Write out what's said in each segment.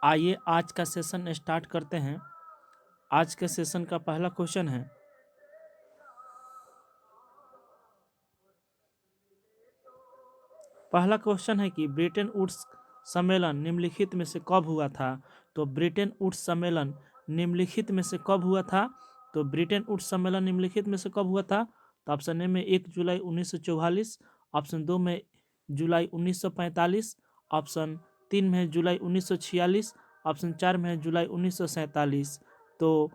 आइए आज का सेशन स्टार्ट करते हैं। आज के सेशन का पहला क्वेश्चन है, कि ब्रेटन वुड्स सम्मेलन निम्नलिखित में से कब हुआ था। तो ब्रेटन वुड्स सम्मेलन निम्नलिखित में से कब हुआ था। तो ब्रेटन वुड्स सम्मेलन निम्नलिखित में से कब हुआ था। तो ऑप्शन ए में 1 जुलाई 1944, ऑप्शन 2 में जुलाई 1945, ऑप्शन 3 में जुलाई 1946, ऑप्शन 4 में जुलाई 1947। तो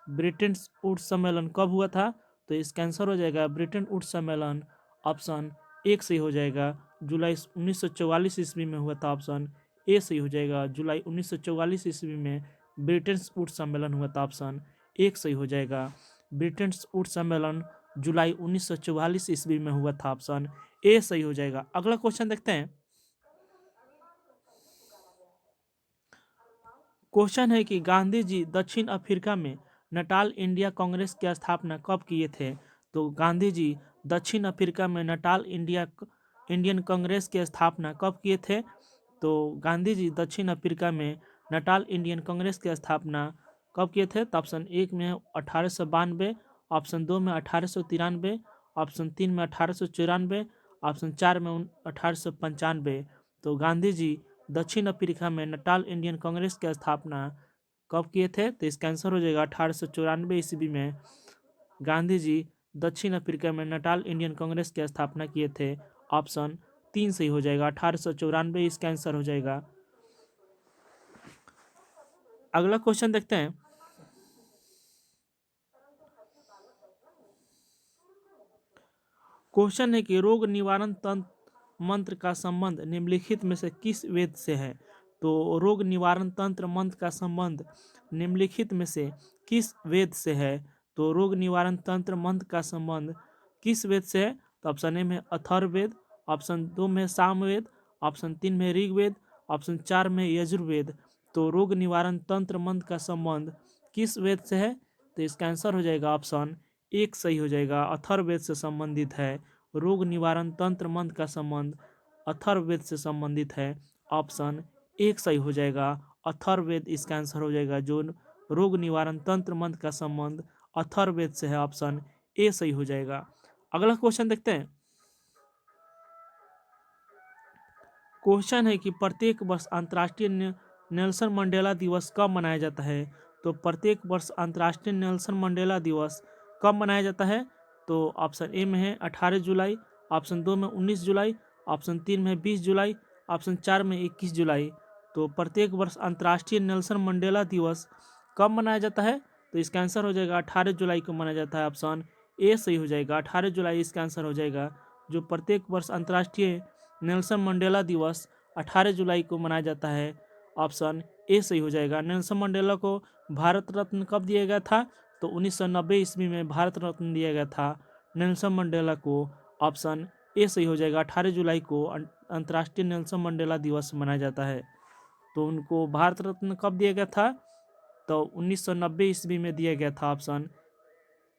ब्रेटन वुड्स सम्मेलन कब हुआ था। तो इसका आंसर हो जाएगा ब्रेटन वुड्स सम्मेलन ऑप्शन एक सही हो जाएगा, जुलाई 1944 ईस्वी में हुआ था। ऑप्शन ए सही हो जाएगा, जुलाई 1944 ईस्वी में ब्रेटन वुड्स सम्मेलन हुआ था। ऑप्शन एक सही हो जाएगा, ब्रेटन वुड्स सम्मेलन जुलाई 1944 ईस्वी में हुआ था। ऑप्शन ए सही हो जाएगा। अगला क्वेश्चन देखते हैं। क्वेश्चन है कि गांधी जी दक्षिण अफ्रीका में नटाल इंडिया कांग्रेस की स्थापना कब किए थे। तो गांधी जी दक्षिण अफ्रीका में नटाल इंडियन कांग्रेस की स्थापना कब किए थे। तो गांधी जी दक्षिण अफ्रीका में नटाल इंडियन कांग्रेस की स्थापना कब किए थे। तो ऑप्शन 1 में 1892, ऑप्शन 2 में 1893, ऑप्शन 3 में 1894, ऑप्शन 4 में 1895। तो गांधी जी दक्षिण अफ्रीका में नटाल इंडियन कांग्रेस की स्थापना कब किए थे। तो इसका आंसर हो जाएगा 1894 ईस्वी में गांधी जी दक्षिण अफ्रीका में नटाल इंडियन कांग्रेस की स्थापना किए थे। ऑप्शन 3 सही हो जाएगा, 1894 इसका आंसर हो जाएगा। अगला क्वेश्चन देखते हैं। क्वेश्चन है कि रोग निवारण तंत्र मंत्र का संबंध निम्नलिखित में से किस वेद से है। तो रोग निवारण तंत्र मंत्र का संबंध निम्नलिखित में से किस वेद से है। तो रोग निवारण तंत्र मंत्र का संबंध किस वेद से है। तो ऑप्शन ए में अथर्ववेद, ऑप्शन 2 में सामवेद, ऑप्शन 3 में ऋग्वेद, ऑप्शन 4 में यजुर्वेद। तो रोग निवारण तंत्र मंत्र का संबंध किस वेद से है। तो इसका आंसर हो जाएगा ऑप्शन एक सही हो जाएगा, अथर्ववेद से संबंधित है। रोग निवारण तंत्र मंत्र का संबंध अथर्ववेद से संबंधित है। ऑप्शन एक सही हो जाएगा, अथर्ववेद इसका आंसर हो जाएगा। जो रोग निवारण तंत्र मंत्र का संबंध अथर्ववेद से है, ऑप्शन ए सही हो जाएगा। अगला क्वेश्चन देखते हैं। क्वेश्चन है कि प्रत्येक वर्ष अंतर्राष्ट्रीय नेल्सन मंडेला दिवस कब मनाया जाता है। तो प्रत्येक वर्ष अंतर्राष्ट्रीय नेल्सन मंडेला दिवस कब मनाया जाता है। तो ऑप्शन ए में है 18 जुलाई, ऑप्शन 2 में 19 जुलाई, ऑप्शन 3 में 20 जुलाई, ऑप्शन 4 में 21 जुलाई। तो प्रत्येक वर्ष अंतर्राष्ट्रीय नेल्सन मंडेला दिवस कब मनाया जाता है। तो इसका आंसर हो जाएगा 18 जुलाई को मनाया जाता है। ऑप्शन ए सही हो जाएगा, 18 जुलाई इसका आंसर हो जाएगा। जो प्रत्येक वर्ष अंतर्राष्ट्रीय नेल्सन मंडेला दिवस 18 जुलाई को मनाया जाता है। ऑप्शन ए सही हो जाएगा। नेल्सन मंडेला को भारत रत्न कब दिया गया था। तो 1990 ईस्वी में भारत रत्न दिया गया था नेल्सन मंडेला को। ऑप्शन ए सही हो जाएगा, 18 जुलाई को अंतर्राष्ट्रीय नेल्सन मंडेला दिवस मनाया जाता है। तो उनको भारत रत्न कब दिया गया था। तो 1990 ईस्वी में दिया गया था। ऑप्शन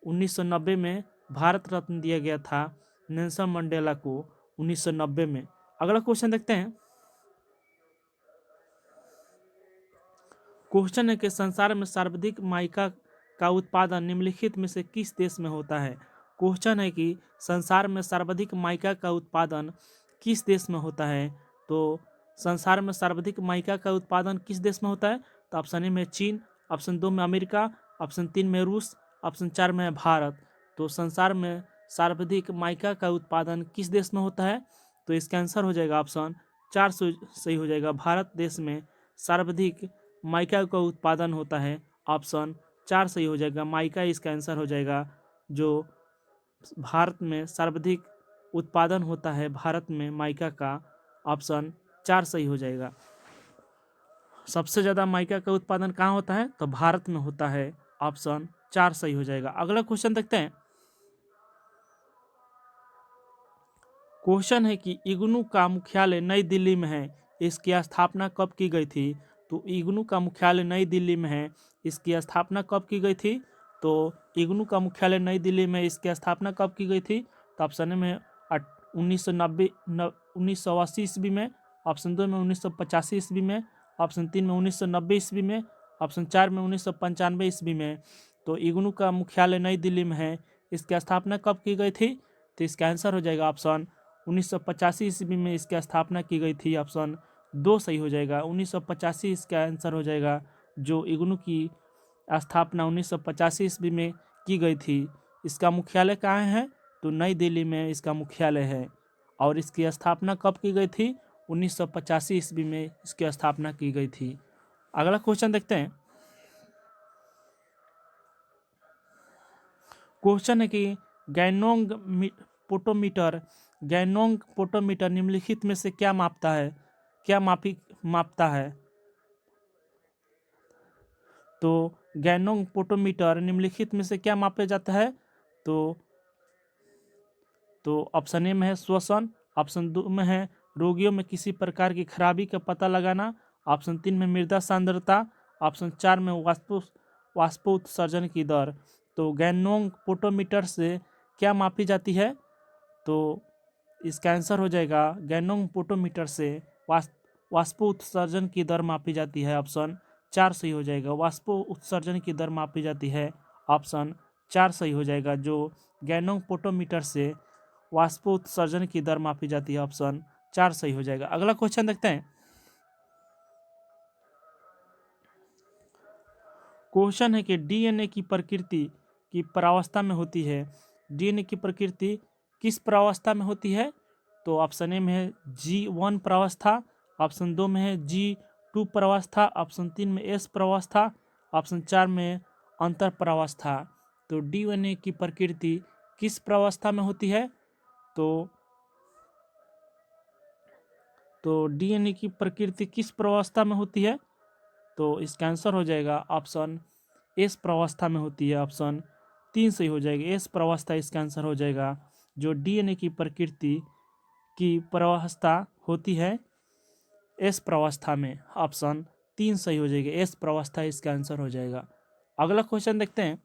1990 में भारत रत्न दिया गया था नेल्सन मंडेला को 1990 में। अगला क्वेश्चन देखते हैं। क्वेश्चन है कि संसार में सर्वाधिक माइका का उत्पादन निम्नलिखित में से किस देश में होता है। क्वेश्चन है कि संसार में सर्वाधिक माइका का उत्पादन किस देश में होता है। तो संसार में सर्वाधिक माइका का उत्पादन किस देश में होता है। तो ऑप्शन ए में चीन, ऑप्शन 2 में अमेरिका, ऑप्शन 3 में रूस, ऑप्शन 4 में भारत। तो संसार में सर्वाधिक माइका का उत्पादन किस देश में होता है। तो इसका आंसर हो जाएगा ऑप्शन 4 सही हो जाएगा, भारत देश में सर्वाधिक माइका का उत्पादन होता है। ऑप्शन 4 सही हो जाएगा, माइका इसका आंसर हो जाएगा। जो भारत में सर्वाधिक उत्पादन होता है भारत में माइका का, ऑप्शन 4 सही हो जाएगा। सबसे ज़्यादा माइका का उत्पादन कहाँ होता है। तो भारत में होता है। ऑप्शन 4 सही हो जाएगा। अगला क्वेश्चन देखते हैं। क्वेश्चन है कि इग्नू का मुख्यालय नई दिल्ली में है, इसकी स्थापना कब की गई थी। तो इग्नू का मुख्यालय नई दिल्ली में है, इसकी स्थापना कब की गई थी। तो इग्नू का मुख्यालय नई दिल्ली में, इसकी स्थापना कब की गई थी। तो ऑप्शन में 1990 1980 ईस्वी में, ऑप्शन 2 में 1985 ईस्वी में, ऑप्शन 3 में 1990 ईस्वी में, ऑप्शन 4 में 1995 ईस्वी में। तो इग्नू का मुख्यालय नई दिल्ली में है। इसकी स्थापना कब की गई थी? तो इसका आंसर हो जाएगा ऑप्शन 1985 ईस्वी में इसकी स्थापना की गई थी। ऑप्शन 2 सही हो जाएगा, 1985 इसका आंसर हो जाएगा। जो इग्नू की स्थापना 1985 ईस्वी में की गई थी। इसका मुख्यालय कहाँ है? तो नई दिल्ली में इसका मुख्यालय है। और इसकी स्थापना कब की गई थी? 1985 ईस्वी में इसकी स्थापना की गई थी। अगला क्वेश्चन देखते हैं। क्वेश्चन है कि गैनोंग पोटोमीटर गैनोंग पोटोमीटर निम्नलिखित में से क्या मापता है? क्या मापता है? तो गैनोंग पोटोमीटर निम्नलिखित में से क्या मापा जाता है? तो ऑप्शन ए में है श्वसन, ऑप्शन 2 में है रोगियों में किसी प्रकार की खराबी का पता लगाना, ऑप्शन 3 में मृदा सांद्रता, ऑप्शन 4 में वाष्पोत्सर्जन की दर। तो गैनोंग पोटोमीटर से क्या मापी जाती है? तो इसका आंसर हो जाएगा गैनोंग पोटोमीटर से वाष्पोत्सर्जन की दर मापी जाती है। ऑप्शन 4 सही हो जाएगा, वाष्पोत्सर्जन की दर मापी जाती है। ऑप्शन 4 सही हो जाएगा, जो गैनोंग पोटोमीटर से वाष्पोत्सर्जन की दर मापी जाती है। ऑप्शन 4 सही हो जाएगा। अगला क्वेश्चन देखते हैं। क्वेश्चन है कि डीएनए की प्रकृति की प्रावस्था में होती है। डीएनए की प्रकृति किस प्रावस्था में होती है? तो ऑप्शन ए में है G1 प्रावस्था, ऑप्शन 2 में है G2 प्रावस्था, ऑप्शन 3 में S प्रावस्था, ऑप्शन 4 में अंतर प्रावस्था। तो डीएनए की प्रकृति किस प्रावस्था में होती है? तो डीएनए की प्रकृति किस प्रावस्था में होती है? तो इसका आंसर हो जाएगा ऑप्शन एस प्रावस्था में होती है। ऑप्शन 3 सही हो जाएगा, एस प्रावस्था इसका आंसर हो जाएगा। जो डीएनए की प्रकृति की प्रावस्था होती है एस प्रावस्था में। ऑप्शन 3 सही हो जाएगा, एस प्रावस्था इसका आंसर हो जाएगा। अगला क्वेश्चन देखते हैं।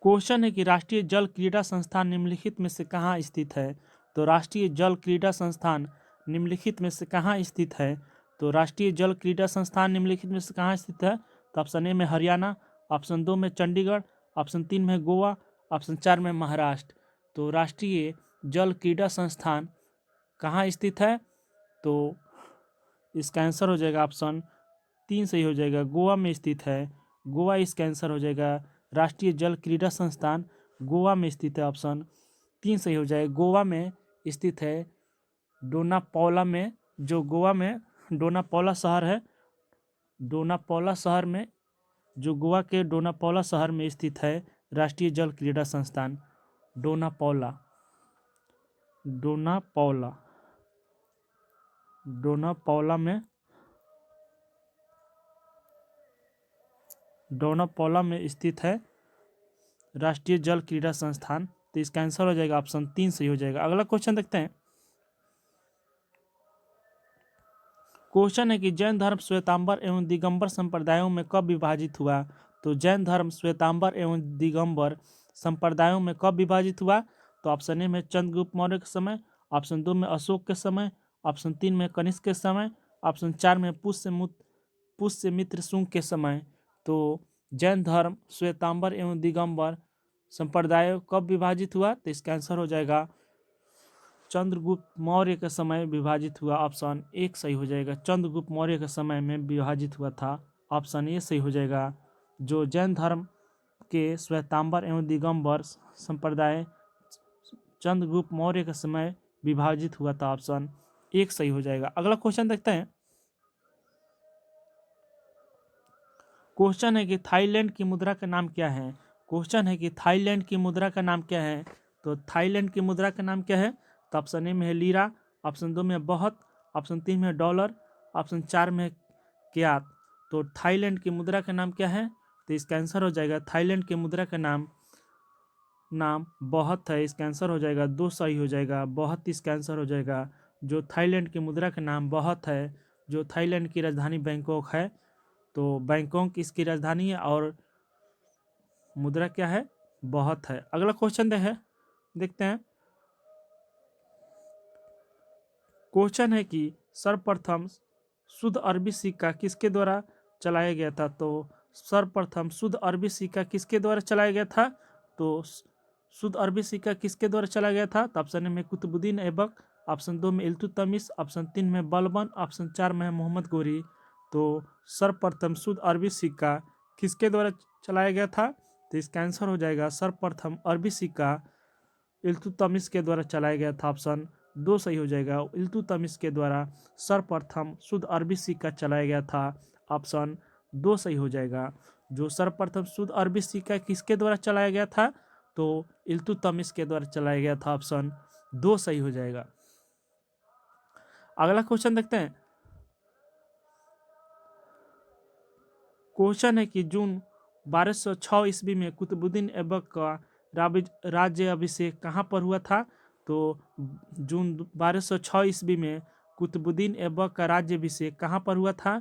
क्वेश्चन है कि राष्ट्रीय जल क्रीड़ा संस्थान निम्नलिखित में से कहाँ स्थित है? तो राष्ट्रीय जल क्रीड़ा संस्थान निम्नलिखित में से कहाँ स्थित है? तो राष्ट्रीय जल क्रीड़ा संस्थान निम्नलिखित में से कहाँ स्थित है? तो ऑप्शन ए में हरियाणा, ऑप्शन 2 में चंडीगढ़, ऑप्शन 3 में गोवा, ऑप्शन 4 में महाराष्ट्र। तो राष्ट्रीय जल क्रीड़ा संस्थान कहाँ स्थित है? तो इसका आंसर हो जाएगा ऑप्शन 3 सही हो जाएगा, गोवा में स्थित है। गोवा इसका आंसर हो जाएगा। राष्ट्रीय जल क्रीड़ा संस्थान गोवा में स्थित है। ऑप्शन 3 सही हो जाएगा, गोवा में स्थित है। डोनापौला में, जो गोवा में डोनापौला शहर है, डोनापौला शहर में, जो गोवा के डोनापौला शहर में स्थित है राष्ट्रीय जल क्रीड़ा संस्थान। डोनापौला डोनापौला डोनापौला में डोनापौला में स्थित है राष्ट्रीय जल क्रीड़ा संस्थान। तो इसका आंसर हो जाएगा ऑप्शन 3 सही हो जाएगा। अगला क्वेश्चन देखते हैं। क्वेश्चन है कि जैन धर्म श्वेतांबर एवं दिगंबर संप्रदायों में कब विभाजित हुआ? तो जैन धर्म श्वेतांबर एवं दिगंबर संप्रदायों में कब विभाजित हुआ? तो ऑप्शन ए में चंद्रगुप्त मौर्य के समय, ऑप्शन 2 में अशोक के समय, ऑप्शन 3 में कनिष्क के समय, ऑप्शन 4 में पुष्यमित्र शुंग के समय। तो जैन धर्म श्वेतांबर एवं दिगंबर संप्रदाय कब विभाजित हुआ? तो इसका आंसर हो जाएगा चंद्रगुप्त मौर्य के समय विभाजित हुआ। ऑप्शन 1 सही हो जाएगा, चंद्रगुप्त मौर्य के समय में विभाजित हुआ था। ऑप्शन ए सही हो जाएगा। जो जैन धर्म के श्वेतांबर एवं दिगंबर संप्रदाय चंद्रगुप्त मौर्य के समय विभाजित हुआ था। ऑप्शन 1 सही हो जाएगा। अगला क्वेश्चन देखते हैं। क्वेश्चन है कि थाईलैंड की मुद्रा का नाम क्या है? क्वेश्चन है कि थाईलैंड की मुद्रा का नाम क्या है? तो थाईलैंड की मुद्रा का नाम क्या है? तो ऑप्शन ए में है लीरा, ऑप्शन 2 में बहुत, ऑप्शन 3 में डॉलर, ऑप्शन 4 में क्यात। तो थाईलैंड की मुद्रा का नाम क्या है? तो इसका आंसर हो जाएगा थाईलैंड की मुद्रा का नाम बहुत है। इसका आंसर हो जाएगा 2 सही हो जाएगा, बहुत इसका आंसर हो जाएगा। जो थाईलैंड की मुद्रा का नाम बहुत है, जो थाईलैंड की राजधानी बैंकॉक है। तो बैंकॉक इसकी राजधानी है और मुद्रा क्या है? बहुत है। अगला क्वेश्चन देखते हैं। क्वेश्चन है कि सर्वप्रथम शुद्ध अरबी सिक्का किसके द्वारा चलाया गया था? तो सर्वप्रथम शुद्ध अरबी सिक्का किसके द्वारा चलाया गया था? तो शुद्ध अरबी सिक्का किसके द्वारा चलाया गया था? तो ऑप्शन ए में कुतुबुद्दीन ऐबक, ऑप्शन 2 में इल्तुतमिश, ऑप्शन 3 में बलबन, ऑप्शन 4 में है मोहम्मद गोरी। तो सर्वप्रथम शुद्ध अरबी सिक्का किसके द्वारा चलाया गया था? तो इसका आंसर हो जाएगा सर्वप्रथम अरबी सिक्का इल्तुतमिश के द्वारा चलाया गया था। ऑप्शन 2 सही हो जाएगा। इल्तुतमिश के द्वारा सर्वप्रथम शुद्ध अरबी सिक्का चलाया गया था। ऑप्शन 2 सही हो जाएगा। जो सर्वप्रथम शुद्ध अरबी सिक्का किसके द्वारा चलाया गया था? तो इल्तुतमिश के द्वारा चलाया गया था। ऑप्शन 2 सही हो जाएगा। अगला क्वेश्चन देखते हैं। क्वेश्चन है कि जून 1206 ईस्वी में कुतुबुद्दीन ऐबक का राज्य अभिषेक कहाँ पर हुआ था? तो जून 1206 ईस्वी में कुतुबुद्दीन ऐबक का राज्य अभिषेक कहाँ पर हुआ था?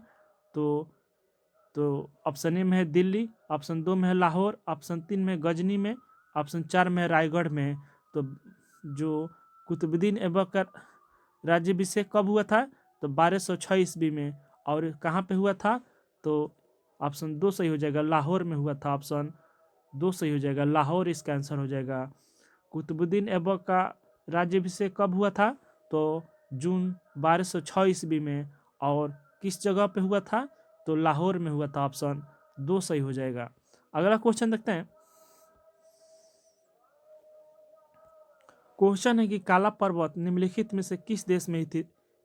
तो ऑप्शन ए में है दिल्ली, ऑप्शन 2 में है लाहौर, ऑप्शन 3 में गजनी में, ऑप्शन 4 में रायगढ़ में। तो जो कुतुबुद्दीन ऐबक का राज्याभिषेक कब हुआ था? तो 1206 ईस्वी में। और कहाँ पे हुआ था? तो ऑप्शन 2 सही हो जाएगा, लाहौर में हुआ था। ऑप्शन 2 सही हो जाएगा, लाहौर इसका आंसर हो जाएगा। कुतुबुद्दीन ऐबक का राज्याभिषेक कब हुआ था? तो जून 1206 ईस्वी में। और किस जगह पे हुआ था? तो लाहौर में हुआ था। ऑप्शन 2 सही हो जाएगा। अगला क्वेश्चन देखते हैं। क्वेश्चन है कि काला पर्वत निम्नलिखित में से किस देश में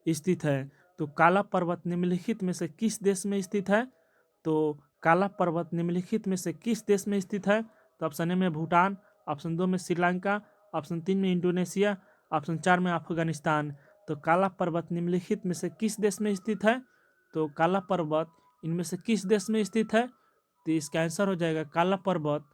स्थित है? तो काला पर्वत निम्नलिखित में से किस देश में स्थित है? तो काला पर्वत निम्नलिखित में से किस देश में स्थित है? तो ऑप्शन ए में भूटान, ऑप्शन 2 में श्रीलंका, ऑप्शन 3 में इंडोनेशिया, ऑप्शन 4 में अफगानिस्तान। तो काला पर्वत निम्नलिखित में से किस देश में स्थित है? तो काला पर्वत इनमें से किस देश में स्थित है? तो इसका आंसर हो जाएगा काला पर्वत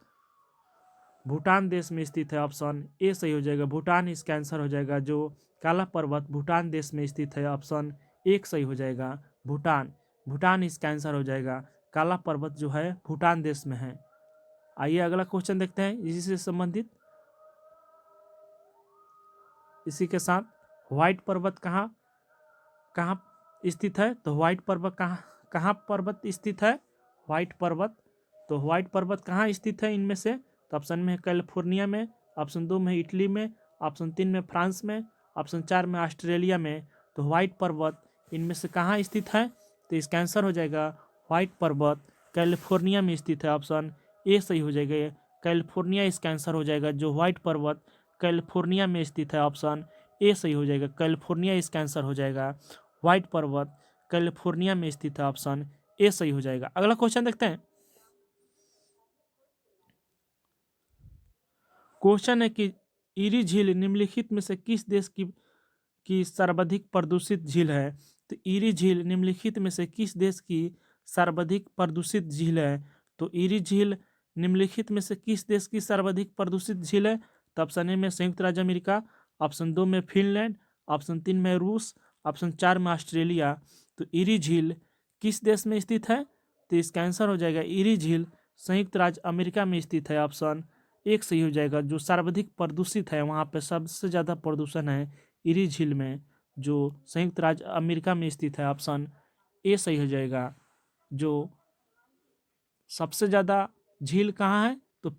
भूटान देश में स्थित है। ऑप्शन ए सही हो जाएगा, भूटान इसका आंसर हो जाएगा। जो काला पर्वत भूटान देश में स्थित है। ऑप्शन 1 सही हो जाएगा, भूटान। भूटान इसका आंसर हो जाएगा। काला पर्वत जो है भूटान देश में है। आइए अगला क्वेश्चन देखते हैं इसी से संबंधित। इसी के साथ व्हाइट पर्वत कहाँ कहाँ स्थित है? तो व्हाइट पर्वत कहाँ पर्वत स्थित है? व्हाइट पर्वत, तो व्हाइट पर्वत कहाँ स्थित है इनमें से? तो ऑप्शन में है कैलिफोर्निया में, ऑप्शन 2 में इटली में, ऑप्शन 3 में फ्रांस में, ऑप्शन 4 में ऑस्ट्रेलिया में। तो व्हाइट पर्वत इनमें से कहाँ स्थित है? तो इसका आंसर हो जाएगा व्हाइट पर्वत कैलिफोर्निया में स्थित है। ऑप्शन ए सही हो जाएगा, कैलिफोर्निया इसका आंसर हो जाएगा। जो व्हाइट पर्वत कैलिफोर्निया में स्थित है। ऑप्शन ए सही हो जाएगा, कैलिफोर्निया इसका आंसर हो जाएगा। व्हाइट पर्वत कैलिफोर्निया में स्थित है। ऑप्शन ए सही हो जाएगा। अगला क्वेश्चन देखते हैं। क्वेश्चन है कि इरी झील निम्नलिखित में से किस देश की सर्वाधिक प्रदूषित झील है? तो इरी झील निम्नलिखित में से किस देश की सर्वाधिक प्रदूषित झील है? तो इरी झील निम्नलिखित में से किस देश की सर्वाधिक प्रदूषित झील है? तो ऑप्शन ए में संयुक्त राज्य अमेरिका, ऑप्शन 2 में फिनलैंड, ऑप्शन 3 में रूस, ऑप्शन 4 में ऑस्ट्रेलिया। तो इरी झील किस देश में स्थित है? तो इसका आंसर हो जाएगा इरी झील संयुक्त राज्य अमेरिका में स्थित है। ऑप्शन 1 सही हो जाएगा। जो सर्वाधिक प्रदूषित है, वहाँ पे सबसे ज़्यादा प्रदूषण है इरी झील में, जो संयुक्त राज्य अमेरिका में स्थित है। ऑप्शन ए सही हो जाएगा। जो सबसे ज़्यादा झील कहाँ है? तो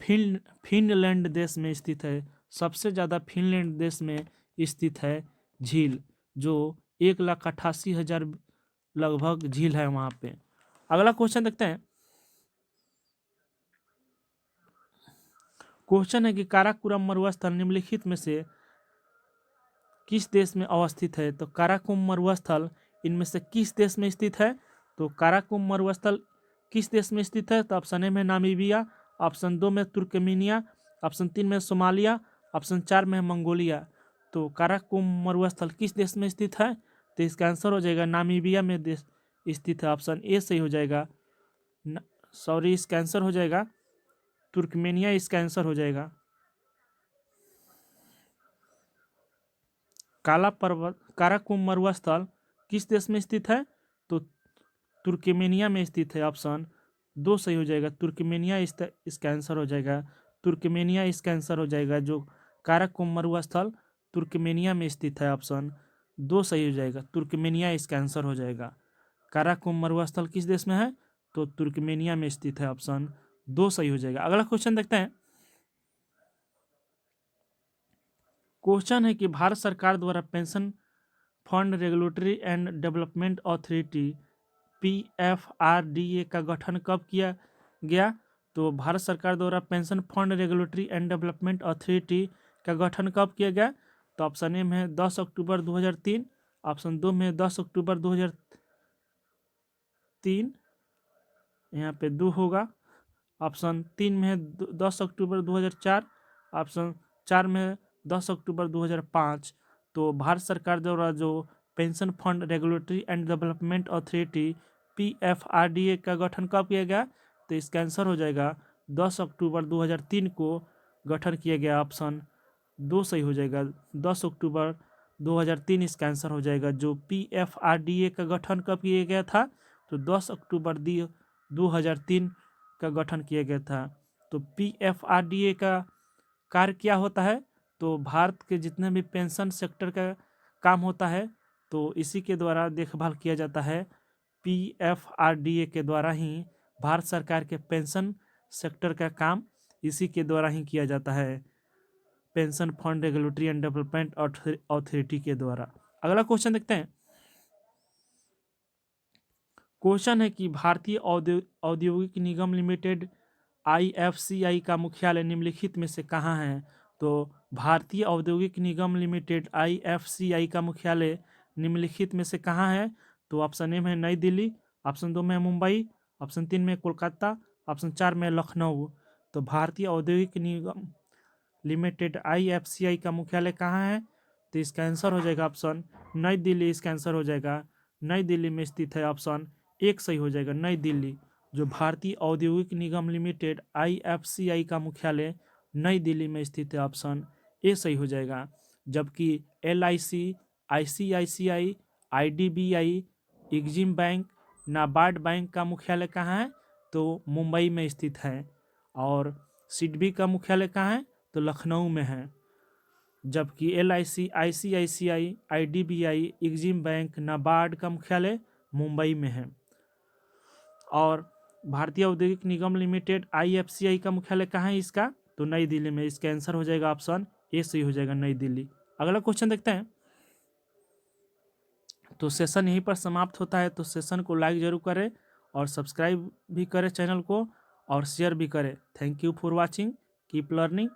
फिनलैंड देश में स्थित है। सबसे ज़्यादा फिनलैंड देश में स्थित है झील, जो 1,88,000 लगभग झील है वहाँ पे। अगला क्वेश्चन देखते हैं। क्वेश्चन है कि काराकोरम मरुस्थल निम्नलिखित में से किस देश में अवस्थित है? तो काराकोरम मरुस्थल इनमें से किस देश में स्थित है? तो काराकोरम मरुस्थल किस देश में स्थित है? तो ऑप्शन ए में नामीबिया, ऑप्शन 2 में तुर्कमेनिया, ऑप्शन 3 में सोमालिया, ऑप्शन 4 में मंगोलिया। तो काराकोरम मरुस्थल किस देश में स्थित है? तो इसका आंसर हो जाएगा नामीबिया में देश स्थित है। ऑप्शन ए सही हो जाएगा। सॉरी, इसका आंसर हो जाएगा तुर्कमेनिया, इसका आंसर हो जाएगा। काराकोरम मरुस्थल किस देश में स्थित है? तो तुर्कमेनिया में स्थित है। ऑप्शन 2 सही हो जाएगा, तुर्कमेनिया इसका आंसर हो जाएगा। तुर्कमेनिया इसका आंसर हो जाएगा। जो काराकोरम मरुस्थल तुर्कमेनिया में स्थित है। ऑप्शन दो सही हो जाएगा, तुर्कमेनिया इसका आंसर हो जाएगा। काराकोरम मरुस्थल किस देश में है? तो तुर्कमेनिया में स्थित है। ऑप्शन दो सही हो जाएगा। अगला क्वेश्चन देखते हैं। क्वेश्चन है कि भारत सरकार द्वारा pension fund regulatory and development authority PFRDA का गठन कब किया गया? तो भारत सरकार द्वारा pension fund regulatory and development authority का गठन कब किया गया? तो ऑप्शन ए में है 10 अक्टूबर 2003, ऑप्शन दो में 10 अक्टूबर 2003, यहाँ पे दो होगा। ऑप्शन तीन में है 10 अक्टूबर 2004, ऑप्शन चार में है 10 अक्टूबर 2005। तो भारत सरकार द्वारा जो pension fund regulatory and development authority PFRDA का गठन कब किया गया? तो इसका आंसर हो जाएगा 10 अक्टूबर 2003 को गठन किया गया। ऑप्शन दो सही हो जाएगा, 10 अक्टूबर 2003 इसका आंसर हो जाएगा। जो PFRDA का गठन कब किया गया था? तो 10 अक्टूबर 2003 का गठन किया गया था। तो PFRDA का कार्य क्या होता है? तो भारत के जितने भी पेंशन सेक्टर का काम होता है तो इसी के द्वारा देखभाल किया जाता है। PFRDA के द्वारा ही भारत सरकार के पेंशन सेक्टर का काम इसी के द्वारा ही किया जाता है, pension fund regulatory and development authority के द्वारा। अगला क्वेश्चन देखते हैं। क्वेश्चन है कि भारतीय औद्योगिक निगम लिमिटेड IFCI का मुख्यालय निम्नलिखित में से कहाँ है? तो भारतीय औद्योगिक निगम लिमिटेड IFCI का मुख्यालय निम्नलिखित में से कहाँ है? तो ऑप्शन ए में है नई दिल्ली, ऑप्शन दो में है मुंबई, ऑप्शन तीन में कोलकाता, ऑप्शन चार में लखनऊ। तो भारतीय औद्योगिक निगम लिमिटेड IFCI का मुख्यालय कहाँ है? तो इसका आंसर हो जाएगा ऑप्शन नई दिल्ली, इसका आंसर हो जाएगा नई दिल्ली में स्थित है। ऑप्शन एक सही हो जाएगा, नई दिल्ली। जो भारतीय औद्योगिक निगम लिमिटेड IFCI का मुख्यालय नई दिल्ली में स्थित है। ऑप्शन ए सही हो जाएगा। जबकि LIC, ICICI, IDBI, EXIM bank, NABARD bank का मुख्यालय कहाँ है? तो मुंबई में स्थित है। और सिडबी का मुख्यालय कहाँ है? तो लखनऊ में है। जबकि LIC, ICICI, IDBI, EXIM bank, NABARD का मुख्यालय मुंबई में है। और भारतीय औद्योगिक निगम लिमिटेड IFCI का मुख्यालय कहाँ है इसका? तो नई दिल्ली में। इसका आंसर हो जाएगा ऑप्शन ए सही हो जाएगा, नई दिल्ली। अगला क्वेश्चन देखते हैं। तो सेशन यहीं पर समाप्त होता है। तो सेशन को लाइक जरूर करें और सब्सक्राइब भी करें चैनल को और शेयर भी करें। Thank you for watching, keep learning.